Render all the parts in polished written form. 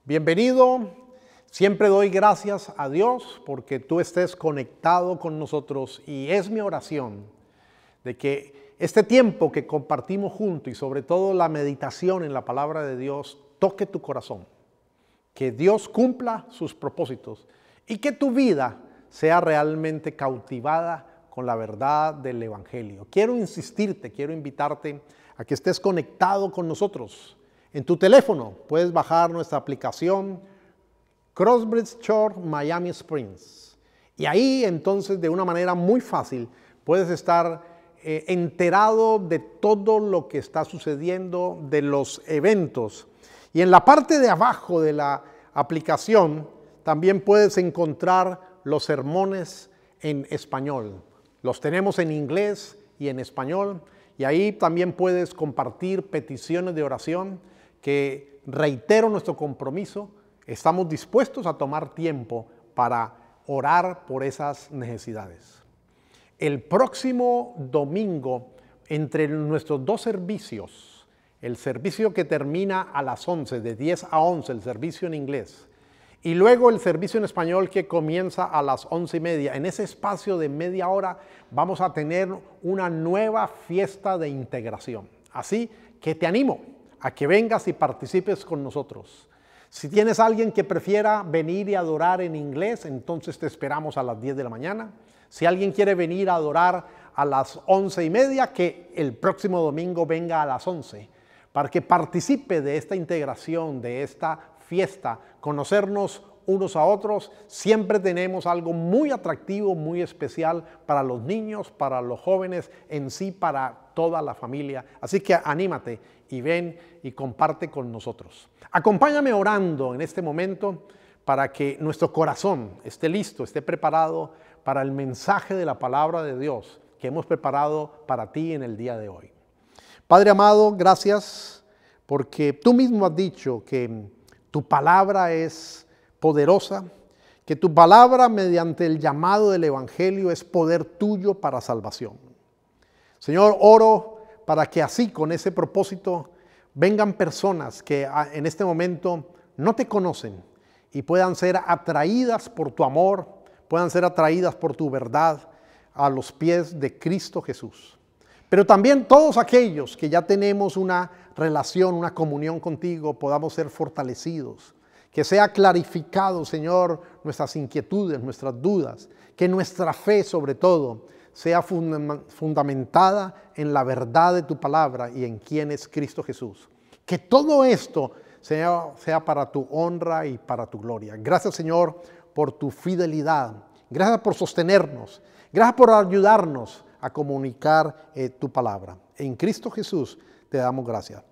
Bienvenido. Siempre doy gracias a Dios porque tú estés conectado con nosotros y es mi oración de que este tiempo que compartimos juntos y sobre todo la meditación en la palabra de Dios toque tu corazón, que Dios cumpla sus propósitos y que tu vida sea realmente cautivada con la verdad del Evangelio. Quiero insistirte, quiero invitarte a que estés conectado con nosotros. En tu teléfono puedes bajar nuestra aplicación Crossbridge Church Miami Springs. Y ahí entonces de una manera muy fácil puedes estar enterado de todo lo que está sucediendo, de los eventos. Y en la parte de abajo de la aplicación también puedes encontrar los sermones en español. Los tenemos en inglés y en español. Y ahí también puedes compartir peticiones de oración que reitero nuestro compromiso. Estamos dispuestos a tomar tiempo para orar por esas necesidades. El próximo domingo, entre nuestros dos servicios, el servicio que termina a las 11, de 10 a 11, el servicio en inglés, y luego el servicio en español que comienza a las 11:30, en ese espacio de media hora vamos a tener una nueva fiesta de integración. Así que te animo a que vengas y participes con nosotros. Si tienes alguien que prefiera venir y adorar en inglés, entonces te esperamos a las 10 de la mañana. Si alguien quiere venir a adorar a las 11:30, que el próximo domingo venga a las 11, para que participe de esta integración, de esta fiesta, conocernos unos a otros. Siempre tenemos algo muy atractivo, muy especial para los niños, para los jóvenes, en sí, para toda la familia. Así que anímate y ven y comparte con nosotros. Acompáñame orando en este momento para que nuestro corazón esté listo, esté preparado para el mensaje de la palabra de Dios que hemos preparado para ti en el día de hoy. Padre amado, gracias porque tú mismo has dicho que tu palabra es poderosa, que tu palabra mediante el llamado del Evangelio es poder tuyo para salvación. Señor, oro para que así, con ese propósito, vengan personas que en este momento no te conocen y puedan ser atraídas por tu amor, puedan ser atraídas por tu verdad a los pies de Cristo Jesús. Pero también todos aquellos que ya tenemos una relación, una comunión contigo, podamos ser fortalecidos. Que sea clarificado, Señor, nuestras inquietudes, nuestras dudas. Que nuestra fe, sobre todo, sea fundamentada en la verdad de tu palabra y en quién es Cristo Jesús. Que todo esto sea para tu honra y para tu gloria. Gracias, Señor, por tu fidelidad. Gracias por sostenernos. Gracias por ayudarnos a comunicar tu palabra. En Cristo Jesús te damos gracias.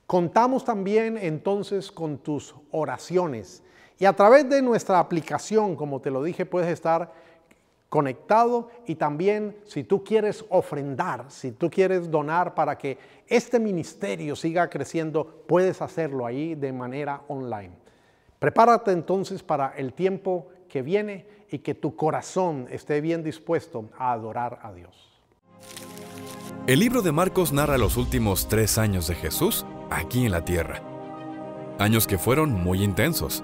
Contamos también entonces con tus oraciones. Y a través de nuestra aplicación, como te lo dije, puedes estar conectado y también si tú quieres ofrendar, si tú quieres donar para que este ministerio siga creciendo, puedes hacerlo ahí de manera online. Prepárate entonces para el tiempo que viene y que tu corazón esté bien dispuesto a adorar a Dios. El libro de Marcos narra los últimos 3 años de Jesús aquí en la tierra. Años que fueron muy intensos.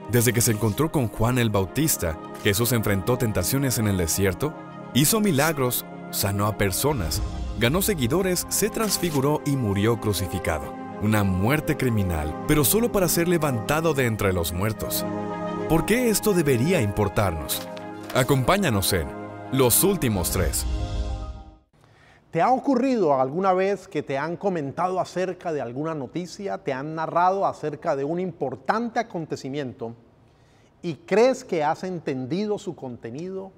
Desde que se encontró con Juan el Bautista, Jesús enfrentó tentaciones en el desierto, hizo milagros, sanó a personas, ganó seguidores, se transfiguró y murió crucificado. Una muerte criminal, pero solo para ser levantado de entre los muertos. ¿Por qué esto debería importarnos? Acompáñanos en Los Últimos 3. ¿Te ha ocurrido alguna vez que te han comentado acerca de alguna noticia, te han narrado acerca de un importante acontecimiento y crees que has entendido su contenido,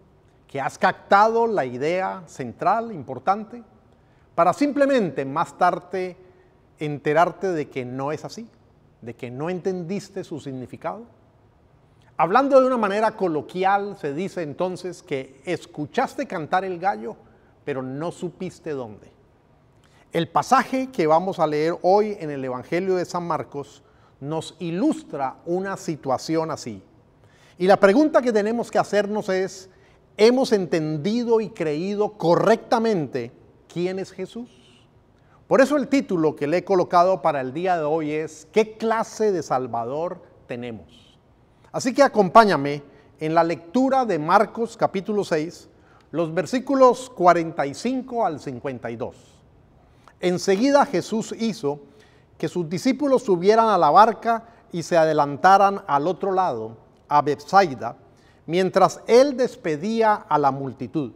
que has captado la idea central, importante, para simplemente más tarde enterarte de que no es así, de que no entendiste su significado? Hablando de una manera coloquial, se dice entonces que escuchaste cantar el gallo, pero no supiste dónde. El pasaje que vamos a leer hoy en el Evangelio de San Marcos nos ilustra una situación así. Y la pregunta que tenemos que hacernos es, ¿hemos entendido y creído correctamente quién es Jesús? Por eso el título que le he colocado para el día de hoy es ¿qué clase de Salvador tenemos. Así que acompáñame en la lectura de Marcos capítulo 6, los versículos 45 al 52. Enseguida Jesús hizo que sus discípulos subieran a la barca y se adelantaran al otro lado, a Betsaida, mientras él despedía a la multitud.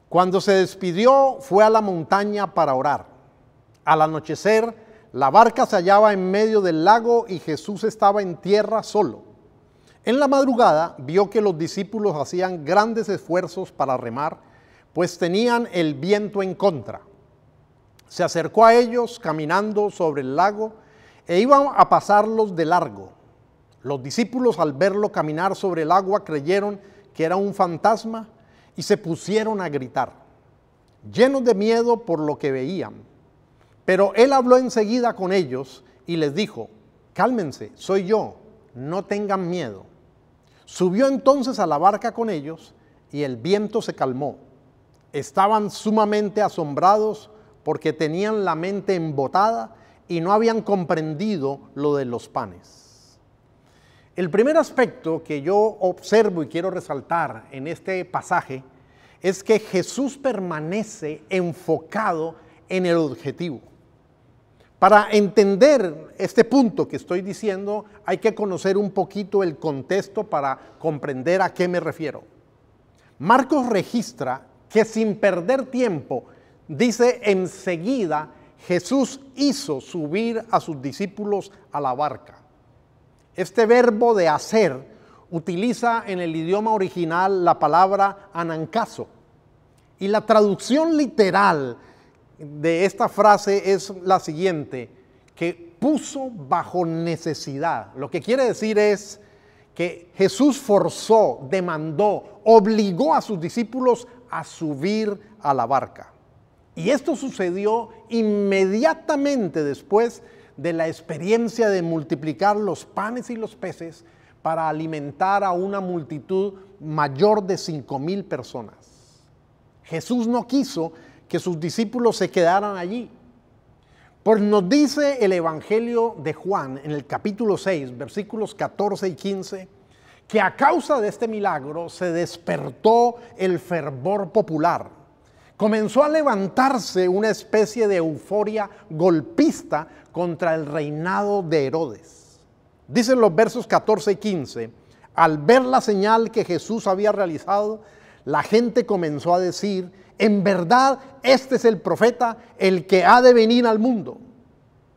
Cuando se despidió, fue a la montaña para orar. Al anochecer, la barca se hallaba en medio del lago y Jesús estaba en tierra solo. En la madrugada vio que los discípulos hacían grandes esfuerzos para remar, pues tenían el viento en contra. Se acercó a ellos caminando sobre el lago e iban a pasarlos de largo. Los discípulos, al verlo caminar sobre el agua, creyeron que era un fantasma y se pusieron a gritar, llenos de miedo por lo que veían. Pero él habló enseguida con ellos y les dijo, cálmense, soy yo, no tengan miedo. Subió entonces a la barca con ellos y el viento se calmó. Estaban sumamente asombrados porque tenían la mente embotada y no habían comprendido lo de los panes. El primer aspecto que yo observo y quiero resaltar en este pasaje es que Jesús permanece enfocado en el objetivo. Para entender este punto que estoy diciendo, hay que conocer un poquito el contexto para comprender a qué me refiero. Marcos registra que sin perder tiempo, dice enseguida, Jesús hizo subir a sus discípulos a la barca. Este verbo de hacer utiliza en el idioma original la palabra anancazo. Y la traducción literal de esta frase es la siguiente, que puso bajo necesidad. Lo que quiere decir es que Jesús forzó, demandó, obligó a sus discípulos a subir a la barca. Y esto sucedió inmediatamente después de la experiencia de multiplicar los panes y los peces para alimentar a una multitud mayor de 5,000 personas. Jesús no quiso que sus discípulos se quedaran allí. Pues nos dice el Evangelio de Juan en el capítulo 6, versículos 14 y 15, que a causa de este milagro se despertó el fervor popular. Comenzó a levantarse una especie de euforia golpista contra el reinado de Herodes. Dicen los versos 14 y 15, al ver la señal que Jesús había realizado, la gente comenzó a decir, en verdad, este es el profeta, el que ha de venir al mundo.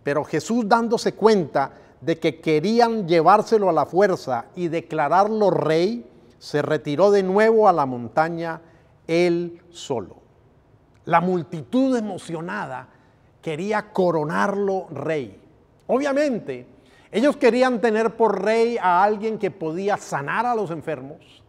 Pero Jesús, dándose cuenta de que querían llevárselo a la fuerza y declararlo rey, se retiró de nuevo a la montaña él solo. La multitud emocionada quería coronarlo rey. Obviamente, ellos querían tener por rey a alguien que podía sanar a los enfermos,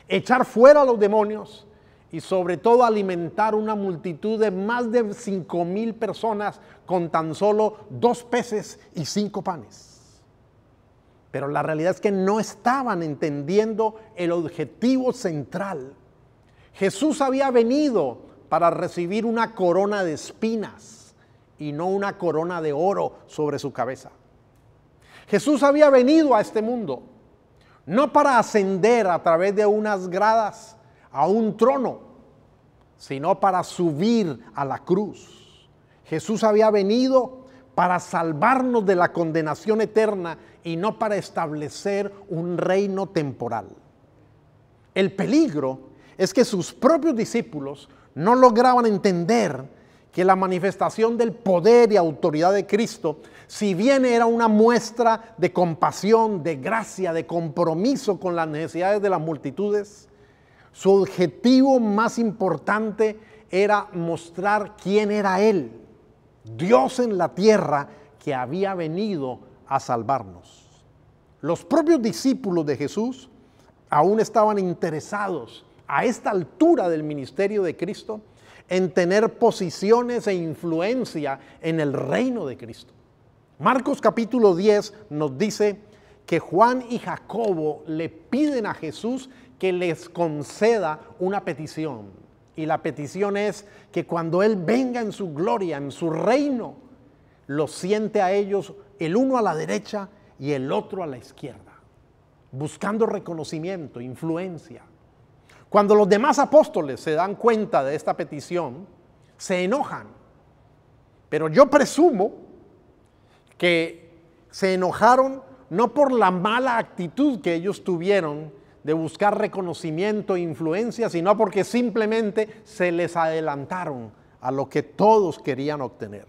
echar fuera a los demonios y sobre todo alimentar una multitud de más de 5,000 personas con tan solo 2 peces y 5 panes. Pero la realidad es que no estaban entendiendo el objetivo central. Jesús había venido para recibir una corona de espinas y no una corona de oro sobre su cabeza. Jesús había venido a este mundo no para ascender a través de unas gradas a un trono, sino para subir a la cruz. Jesús había venido para salvarnos de la condenación eterna y no para establecer un reino temporal. El peligro es que sus propios discípulos no lograban entender que la manifestación del poder y autoridad de Cristo, si bien era una muestra de compasión, de gracia, de compromiso con las necesidades de las multitudes, su objetivo más importante era mostrar quién era Él, Dios en la tierra que había venido a salvarnos. Los propios discípulos de Jesús aún estaban interesados a esta altura del ministerio de Cristo en tener posiciones e influencia en el reino de Cristo. Marcos capítulo 10 nos dice que Juan y Jacobo le piden a Jesús que les conceda una petición. Y la petición es que cuando Él venga en su gloria, en su reino, los siente a ellos, el uno a la derecha, y el otro a la izquierda, buscando reconocimiento, influencia. Cuando los demás apóstoles se dan cuenta de esta petición, se enojan. Pero yo presumo que se enojaron no por la mala actitud que ellos tuvieron de buscar reconocimiento e influencia, sino porque simplemente se les adelantaron a lo que todos querían obtener.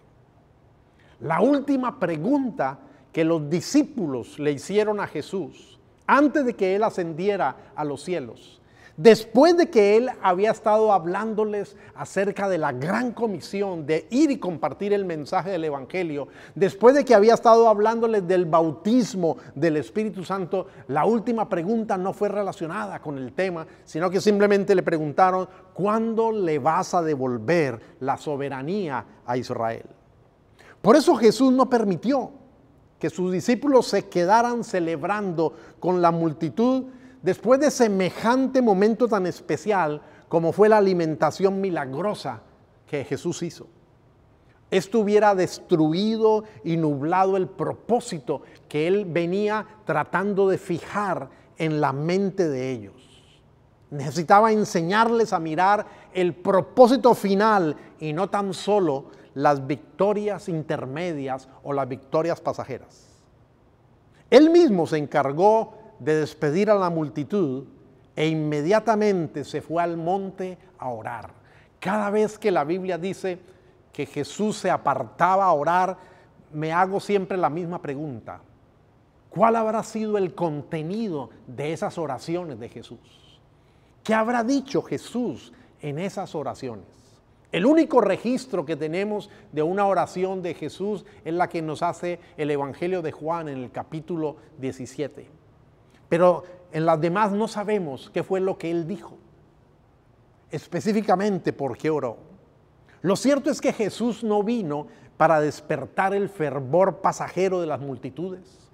La última pregunta que los discípulos le hicieron a Jesús antes de que Él ascendiera a los cielos, después de que Él había estado hablándoles acerca de la gran comisión de ir y compartir el mensaje del Evangelio, después de que había estado hablándoles del bautismo del Espíritu Santo, la última pregunta no fue relacionada con el tema, sino que simplemente le preguntaron: ¿cuándo le vas a devolver la soberanía a Israel? Por eso Jesús no permitió que sus discípulos se quedaran celebrando con la multitud después de semejante momento tan especial como fue la alimentación milagrosa que Jesús hizo. Esto hubiera destruido y nublado el propósito que Él venía tratando de fijar en la mente de ellos. Necesitaba enseñarles a mirar el propósito final y no tan solo las victorias intermedias o las victorias pasajeras. Él mismo se encargó de despedir a la multitud e inmediatamente se fue al monte a orar. Cada vez que la Biblia dice que Jesús se apartaba a orar, me hago siempre la misma pregunta: ¿cuál habrá sido el contenido de esas oraciones de Jesús? ¿Qué habrá dicho Jesús en esas oraciones? El único registro que tenemos de una oración de Jesús es la que nos hace el Evangelio de Juan en el capítulo 17. Pero en las demás no sabemos qué fue lo que Él dijo, específicamente por qué oró. Lo cierto es que Jesús no vino para despertar el fervor pasajero de las multitudes.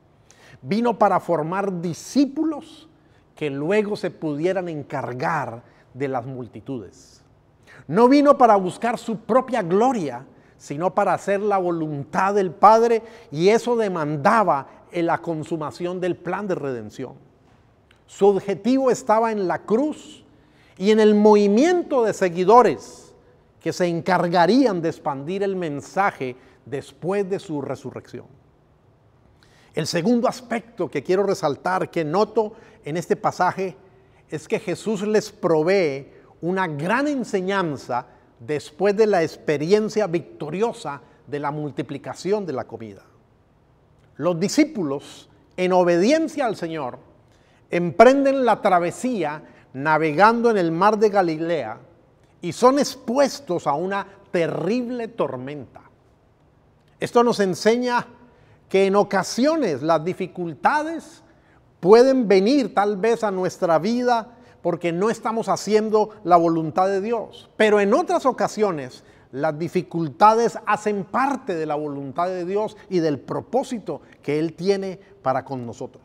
Vino para formar discípulos que luego se pudieran encargar de las multitudes. No vino para buscar su propia gloria, sino para hacer la voluntad del Padre, y eso demandaba en la consumación del plan de redención. Su objetivo estaba en la cruz y en el movimiento de seguidores que se encargarían de expandir el mensaje después de su resurrección. El segundo aspecto que quiero resaltar, que noto en este pasaje, es que Jesús les provee una gran enseñanza después de la experiencia victoriosa de la multiplicación de la comida. Los discípulos, en obediencia al Señor, emprenden la travesía navegando en el mar de Galilea y son expuestos a una terrible tormenta. Esto nos enseña que en ocasiones las dificultades pueden venir tal vez a nuestra vida porque no estamos haciendo la voluntad de Dios. Pero en otras ocasiones las dificultades hacen parte de la voluntad de Dios y del propósito que Él tiene para con nosotros.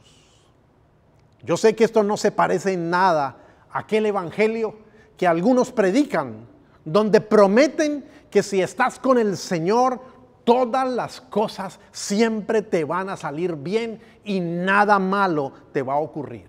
Yo sé que esto no se parece en nada a aquel evangelio que algunos predican, donde prometen que si estás con el Señor, todas las cosas siempre te van a salir bien y nada malo te va a ocurrir.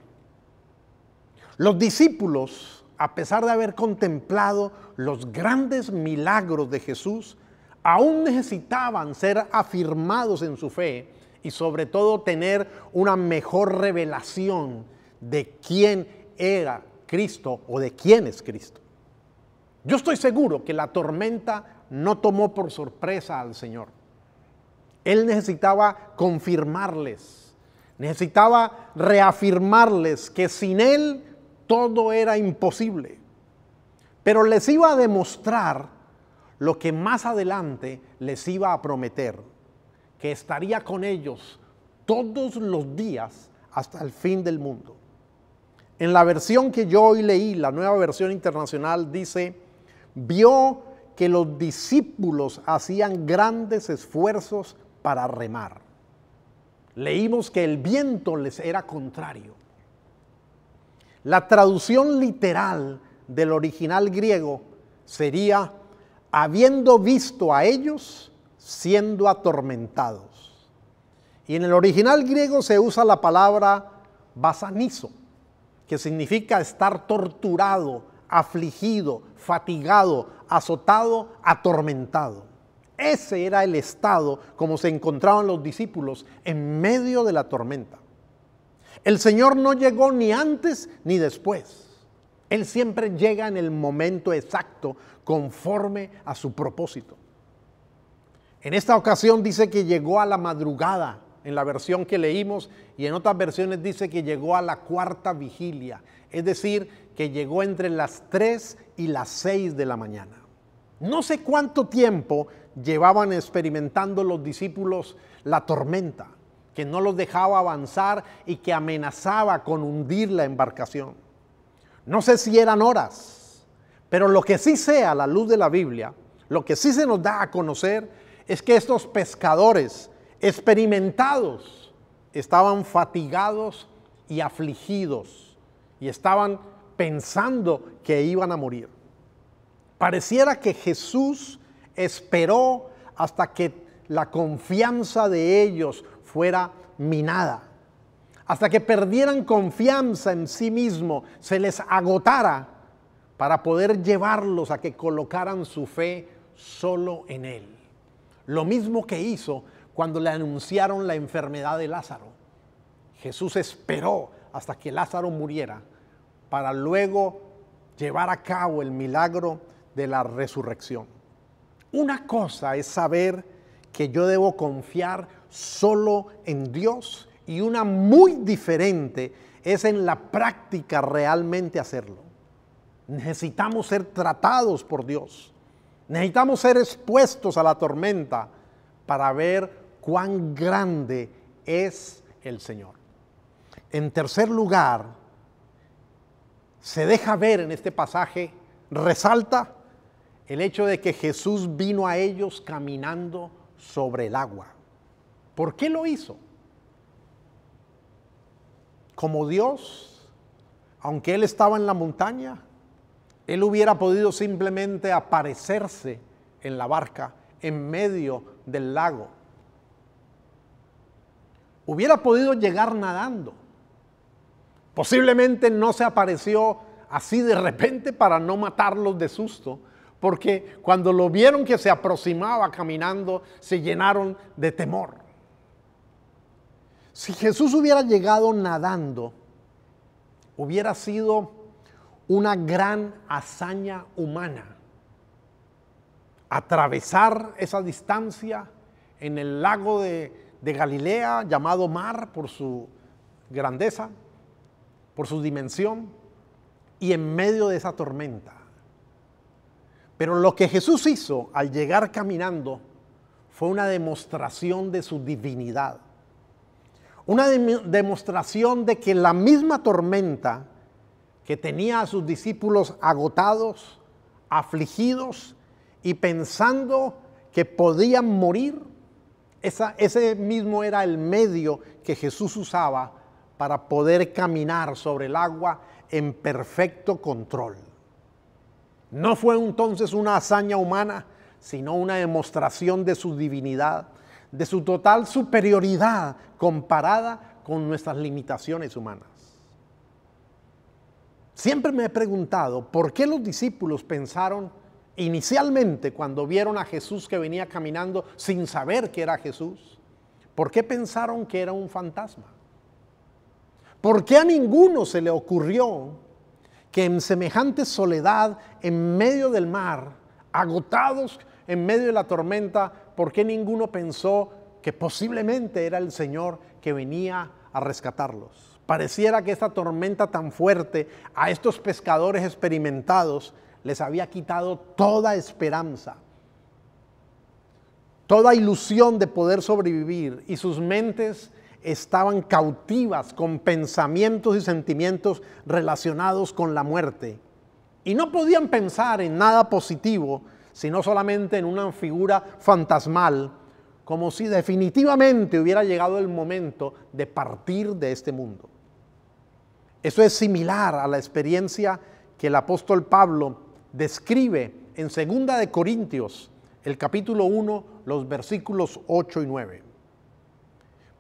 Los discípulos, a pesar de haber contemplado los grandes milagros de Jesús, aún necesitaban ser afirmados en su fe y sobre todo tener una mejor revelación de quién era Cristo o de quién es Cristo. Yo estoy seguro que la tormenta no tomó por sorpresa al Señor. Él necesitaba confirmarles, necesitaba reafirmarles que sin Él todo era imposible, pero les iba a demostrar lo que más adelante les iba a prometer, que estaría con ellos todos los días hasta el fin del mundo. En la versión que yo hoy leí, la Nueva Versión Internacional, dice: vio que los discípulos hacían grandes esfuerzos para remar. Leímos que el viento les era contrario. La traducción literal del original griego sería: habiendo visto a ellos siendo atormentados. Y en el original griego se usa la palabra basanizo, que significa estar torturado, afligido, fatigado, azotado, atormentado. Ese era el estado como se encontraban los discípulos en medio de la tormenta. El Señor no llegó ni antes ni después. Él siempre llega en el momento exacto, conforme a su propósito. En esta ocasión dice que llegó a la madrugada, en la versión que leímos, y en otras versiones dice que llegó a la cuarta vigilia, es decir, que llegó entre las 3 y las 6 de la mañana. No sé cuánto tiempo llevaban experimentando los discípulos la tormenta, que no los dejaba avanzar y que amenazaba con hundir la embarcación. No sé si eran horas, pero lo que sí sé a la luz de la Biblia, lo que sí se nos da a conocer es que estos pescadores experimentados estaban fatigados y afligidos y estaban pensando que iban a morir. Pareciera que Jesús esperó hasta que la confianza de ellos fuera minada, hasta que perdieran confianza en sí mismo, se les agotara para poder llevarlos a que colocaran su fe solo en Él. Lo mismo que hizo cuando le anunciaron la enfermedad de Lázaro. Jesús esperó hasta que Lázaro muriera para luego llevar a cabo el milagro de la resurrección. Una cosa es saber que yo debo confiar solo en Dios y una muy diferente es en la práctica realmente hacerlo. Necesitamos ser tratados por Dios. Necesitamos ser expuestos a la tormenta para ver cuán grande es el Señor. En tercer lugar, se deja ver en este pasaje, resalta el hecho de que Jesús vino a ellos caminando sobre el agua. ¿Por qué lo hizo? Como Dios, aunque Él estaba en la montaña, Él hubiera podido simplemente aparecerse en la barca en medio del lago. Hubiera podido llegar nadando. Posiblemente no se apareció así de repente para no matarlos de susto, porque cuando lo vieron que se aproximaba caminando, se llenaron de temor. Si Jesús hubiera llegado nadando, hubiera sido una gran hazaña humana. Atravesar esa distancia en el lago de Galilea, llamado mar por su grandeza, por su dimensión, y en medio de esa tormenta. Pero lo que Jesús hizo al llegar caminando fue una demostración de su divinidad. Una demostración de que la misma tormenta que tenía a sus discípulos agotados, afligidos y pensando que podían morir, ese mismo era el medio que Jesús usaba para poder caminar sobre el agua en perfecto control. No fue entonces una hazaña humana, sino una demostración de su divinidad, de su total superioridad comparada con nuestras limitaciones humanas. Siempre me he preguntado por qué los discípulos pensaron inicialmente cuando vieron a Jesús que venía caminando sin saber que era Jesús, ¿por qué pensaron que era un fantasma? ¿Por qué a ninguno se le ocurrió que en semejante soledad, en medio del mar, agotados en medio de la tormenta, por qué ninguno pensó que posiblemente era el Señor que venía a rescatarlos? Pareciera que esta tormenta tan fuerte a estos pescadores experimentados les había quitado toda esperanza, toda ilusión de poder sobrevivir, y sus mentes estaban cautivas con pensamientos y sentimientos relacionados con la muerte. Y no podían pensar en nada positivo, sino solamente en una figura fantasmal, como si definitivamente hubiera llegado el momento de partir de este mundo. Eso es similar a la experiencia que el apóstol Pablo describe en 2 de Corintios, el capítulo 1, los versículos 8 y 9.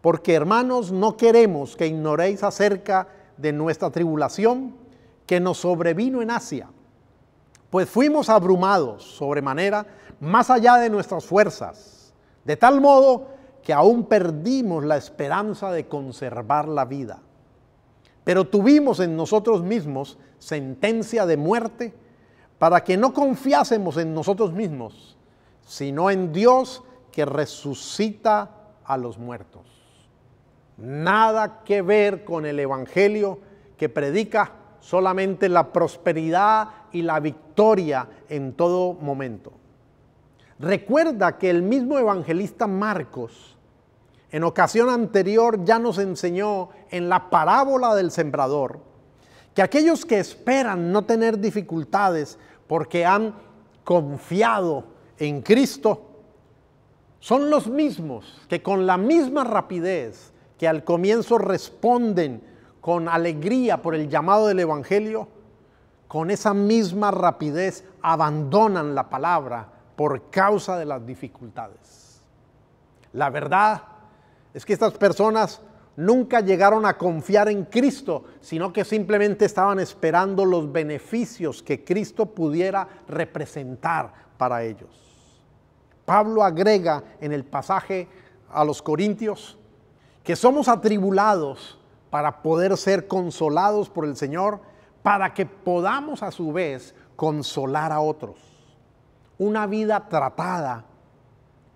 Porque, hermanos, no queremos que ignoréis acerca de nuestra tribulación que nos sobrevino en Asia, pues fuimos abrumados sobremanera más allá de nuestras fuerzas, de tal modo que aún perdimos la esperanza de conservar la vida. Pero tuvimos en nosotros mismos sentencia de muerte para que no confiásemos en nosotros mismos, sino en Dios que resucita a los muertos. Nada que ver con el evangelio que predica solamente la prosperidad y la victoria en todo momento. Recuerda que el mismo evangelista Marcos en ocasión anterior ya nos enseñó en la parábola del sembrador que aquellos que esperan no tener dificultades porque han confiado en Cristo son los mismos que con la misma rapidez que al comienzo responden con alegría por el llamado del evangelio, con esa misma rapidez abandonan la palabra por causa de las dificultades. La verdad es que estas personas nunca llegaron a confiar en Cristo, sino que simplemente estaban esperando los beneficios que Cristo pudiera representar para ellos. Pablo agrega en el pasaje a los Corintios que somos atribulados para poder ser consolados por el Señor, para que podamos a su vez consolar a otros. Una vida tratada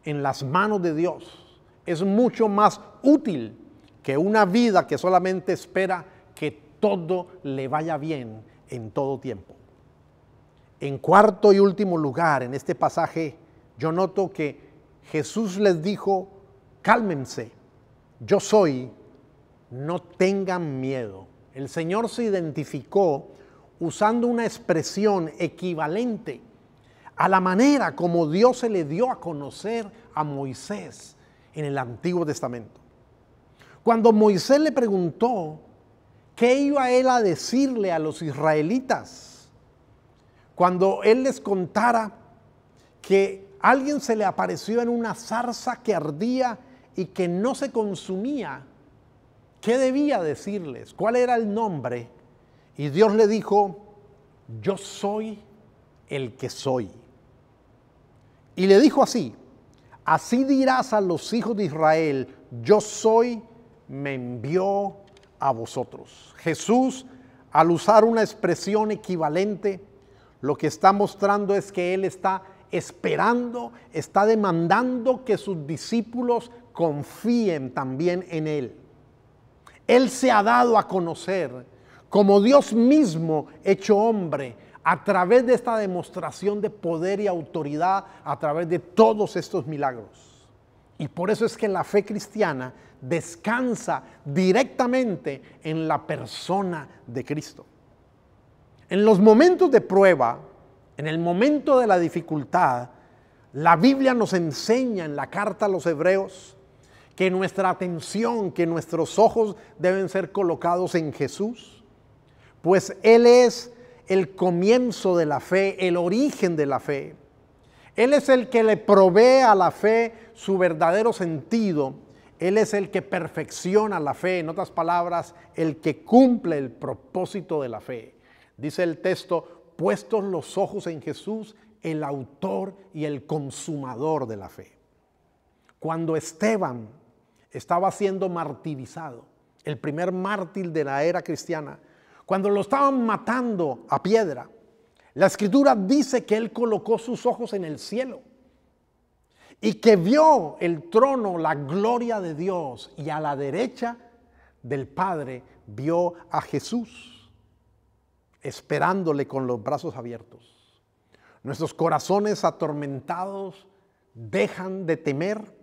en las manos de Dios es mucho más útil que una vida que solamente espera que todo le vaya bien en todo tiempo. En cuarto y último lugar, en este pasaje, yo noto que Jesús les dijo: cálmense, yo soy, no tengan miedo. El Señor se identificó usando una expresión equivalente a la manera como Dios se le dio a conocer a Moisés en el Antiguo Testamento. Cuando Moisés le preguntó qué iba él a decirle a los israelitas, cuando él les contara que alguien se le apareció en una zarza que ardía y que no se consumía, ¿qué debía decirles? ¿Cuál era el nombre? Y Dios le dijo: yo soy el que soy. Y le dijo así: así dirás a los hijos de Israel, yo soy, me envió a vosotros. Jesús, al usar una expresión equivalente, lo que está mostrando es que Él está esperando, está demandando que sus discípulos confíen también en Él. Él se ha dado a conocer como Dios mismo hecho hombre a través de esta demostración de poder y autoridad, a través de todos estos milagros. Y por eso es que la fe cristiana descansa directamente en la persona de Cristo. En los momentos de prueba, en el momento de la dificultad, la Biblia nos enseña en la carta a los Hebreos que nuestra atención, que nuestros ojos deben ser colocados en Jesús, pues Él es el comienzo de la fe, el origen de la fe. Él es el que le provee a la fe su verdadero sentido. Él es el que perfecciona la fe, en otras palabras, el que cumple el propósito de la fe. Dice el texto: puestos los ojos en Jesús, el autor y el consumador de la fe. Cuando Esteban estaba siendo martirizado, el primer mártir de la era cristiana, cuando lo estaban matando a piedra, la Escritura dice que él colocó sus ojos en el cielo y que vio el trono, la gloria de Dios, y a la derecha del Padre vio a Jesús esperándole con los brazos abiertos. Nuestros corazones atormentados dejan de temer,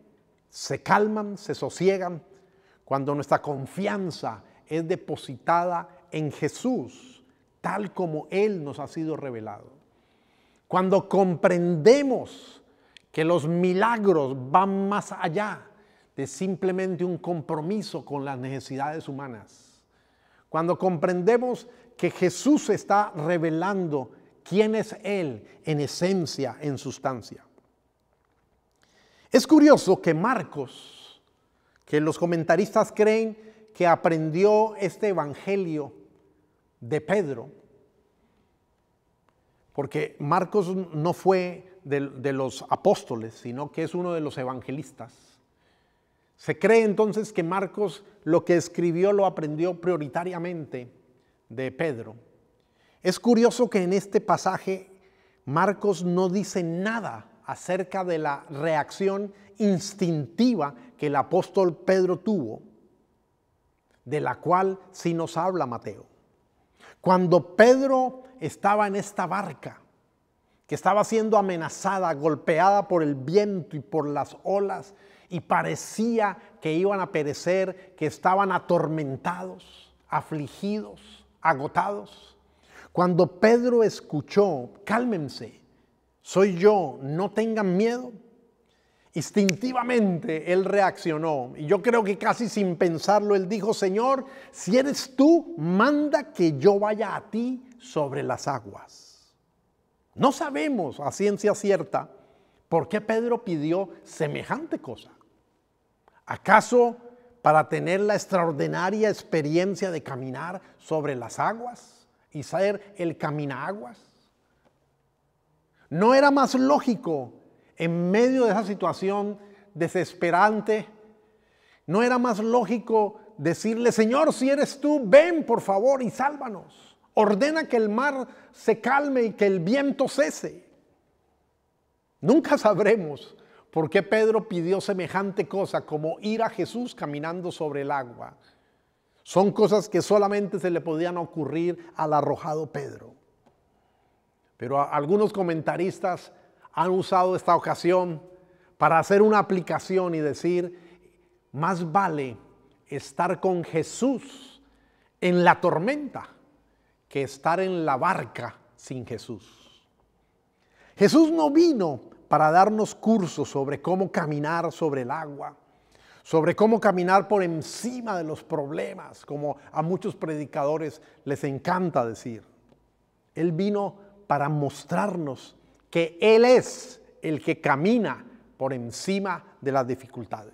se calman, se sosiegan cuando nuestra confianza es depositada en Jesús, tal como Él nos ha sido revelado. Cuando comprendemos que los milagros van más allá de simplemente un compromiso con las necesidades humanas. Cuando comprendemos que Jesús está revelando quién es Él en esencia, en sustancia. Es curioso que Marcos, que los comentaristas creen que aprendió este evangelio de Pedro, porque Marcos no fue de los apóstoles, sino que es uno de los evangelistas. Se cree entonces que Marcos lo que escribió lo aprendió prioritariamente de Pedro. Es curioso que en este pasaje Marcos no dice nada acerca de la reacción instintiva que el apóstol Pedro tuvo, de la cual sí nos habla Mateo. Cuando Pedro estaba en esta barca, que estaba siendo amenazada, golpeada por el viento y por las olas, y parecía que iban a perecer, que estaban atormentados, afligidos, agotados. Cuando Pedro escuchó, cálmense, soy yo, no tengan miedo, instintivamente él reaccionó, y yo creo que casi sin pensarlo él dijo: Señor, si eres tú, manda que yo vaya a ti sobre las aguas. No sabemos a ciencia cierta por qué Pedro pidió semejante cosa. ¿Acaso para tener la extraordinaria experiencia de caminar sobre las aguas y ser el caminaaguas? ¿No era más lógico, en medio de esa situación desesperante, no era más lógico decirle: Señor, si eres tú, ven por favor y sálvanos? Ordena que el mar se calme y que el viento cese. Nunca sabremos por qué Pedro pidió semejante cosa como ir a Jesús caminando sobre el agua. Son cosas que solamente se le podían ocurrir al arrojado Pedro. Pero algunos comentaristas han usado esta ocasión para hacer una aplicación y decir: más vale estar con Jesús en la tormenta que estar en la barca sin Jesús. Jesús no vino para darnos cursos sobre cómo caminar sobre el agua, sobre cómo caminar por encima de los problemas, como a muchos predicadores les encanta decir. Él vino para mostrarnos que Él es el que camina por encima de las dificultades.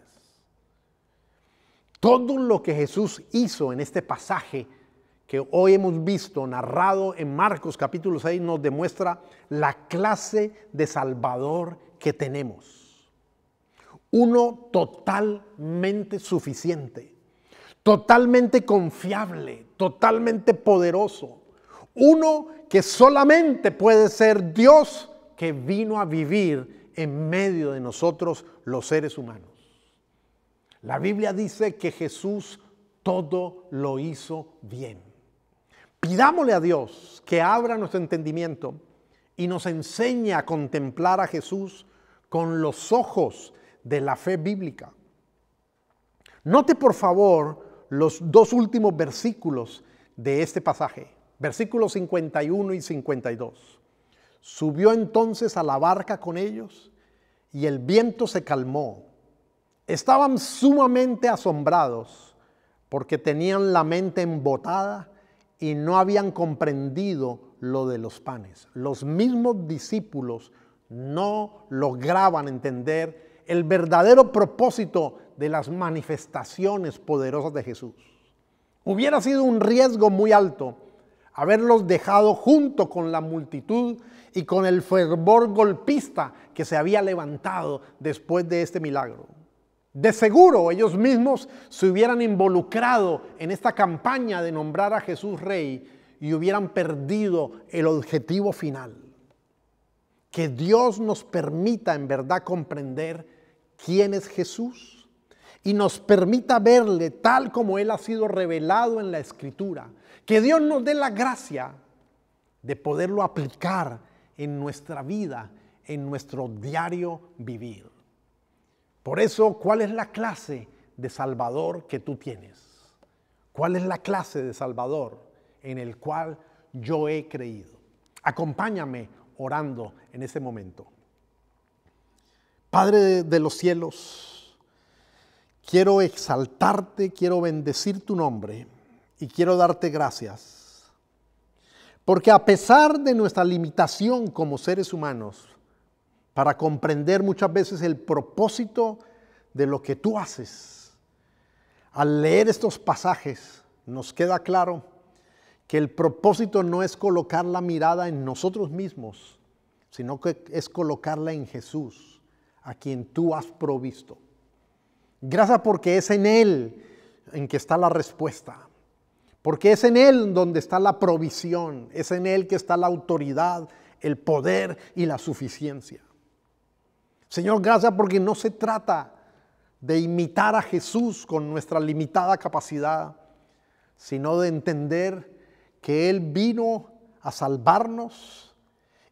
Todo lo que Jesús hizo en este pasaje que hoy hemos visto narrado en Marcos capítulo 6 nos demuestra la clase de Salvador que tenemos. Uno totalmente suficiente, totalmente confiable, totalmente poderoso. Uno que solamente puede ser Dios, que vino a vivir en medio de nosotros los seres humanos. La Biblia dice que Jesús todo lo hizo bien. Pidámosle a Dios que abra nuestro entendimiento y nos enseñe a contemplar a Jesús con los ojos de la fe bíblica. Note por favor los dos últimos versículos de este pasaje, versículos 51 y 52. Subió entonces a la barca con ellos y el viento se calmó. Estaban sumamente asombrados porque tenían la mente embotada y no habían comprendido lo de los panes. Los mismos discípulos no lograban entender el verdadero propósito de las manifestaciones poderosas de Jesús. Hubiera sido un riesgo muy alto haberlos dejado junto con la multitud y con el fervor golpista que se había levantado después de este milagro. De seguro ellos mismos se hubieran involucrado en esta campaña de nombrar a Jesús Rey y hubieran perdido el objetivo final. Que Dios nos permita en verdad comprender quién es Jesús y nos permita verle tal como Él ha sido revelado en la Escritura. Que Dios nos dé la gracia de poderlo aplicar en nuestra vida, en nuestro diario vivir. Por eso, ¿cuál es la clase de Salvador que tú tienes? ¿Cuál es la clase de Salvador en el cual yo he creído? Acompáñame orando en ese momento. Padre de los cielos, quiero exaltarte, quiero bendecir tu nombre y quiero darte gracias. Porque a pesar de nuestra limitación como seres humanos, para comprender muchas veces el propósito de lo que tú haces, Al leer estos pasajes nos queda claro que el propósito no es colocar la mirada en nosotros mismos, sino que es colocarla en Jesús, a quien tú has provisto. Gracias porque es en Él en que está la respuesta, porque es en Él donde está la provisión, es en Él que está la autoridad, el poder y la suficiencia. Señor, gracias porque no se trata de imitar a Jesús con nuestra limitada capacidad, sino de entender que Él vino a salvarnos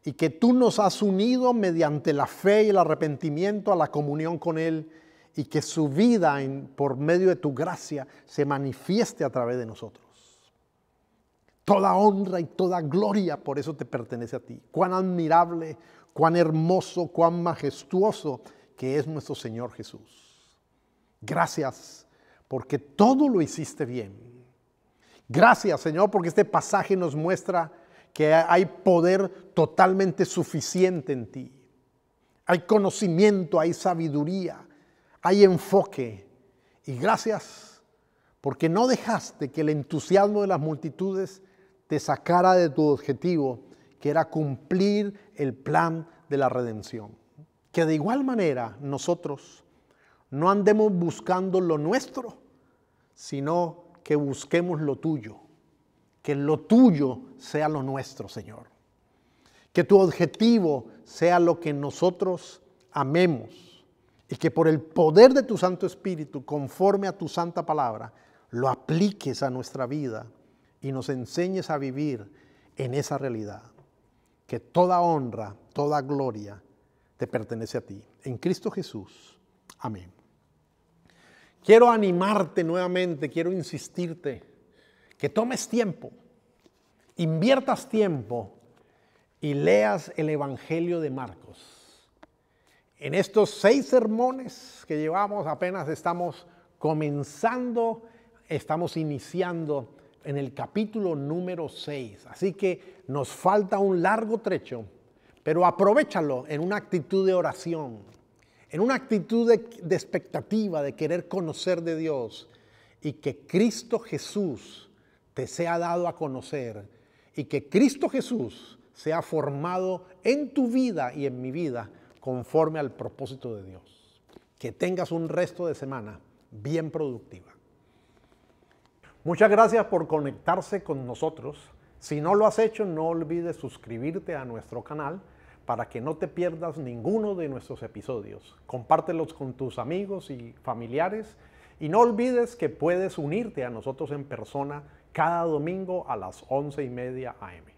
y que tú nos has unido mediante la fe y el arrepentimiento a la comunión con Él, y que su vida por medio de tu gracia se manifieste a través de nosotros. Toda honra y toda gloria por eso te pertenece a ti. Cuán admirable, cuán hermoso, cuán majestuoso que es nuestro Señor Jesús. Gracias porque todo lo hiciste bien. Gracias, Señor, porque este pasaje nos muestra que hay poder totalmente suficiente en ti. Hay conocimiento, hay sabiduría, hay enfoque. Y gracias porque no dejaste que el entusiasmo de las multitudes te sacara de tu objetivo, que era cumplir el plan de la redención. Que de igual manera nosotros no andemos buscando lo nuestro, sino que busquemos lo tuyo. Que lo tuyo sea lo nuestro, Señor. Que tu objetivo sea lo que nosotros amemos. Y que por el poder de tu Santo Espíritu, conforme a tu santa palabra, lo apliques a nuestra vida y nos enseñes a vivir en esa realidad. Que toda honra, toda gloria te pertenece a ti. En Cristo Jesús. Amén. Quiero animarte nuevamente, quiero insistirte que tomes tiempo, inviertas tiempo y leas el Evangelio de Marcos. En estos 6 sermones que llevamos, apenas estamos comenzando, estamos iniciando en el capítulo número 6. Así que nos falta un largo trecho, pero aprovéchalo en una actitud de oración, en una actitud de expectativa, de querer conocer de Dios, y que Cristo Jesús te sea dado a conocer, y que Cristo Jesús sea formado en tu vida y en mi vida, conforme al propósito de Dios. Que tengas un resto de semana bien productiva. Muchas gracias por conectarse con nosotros. Si no lo has hecho, no olvides suscribirte a nuestro canal para que no te pierdas ninguno de nuestros episodios. Compártelos con tus amigos y familiares y no olvides que puedes unirte a nosotros en persona cada domingo a las 11:30 a.m.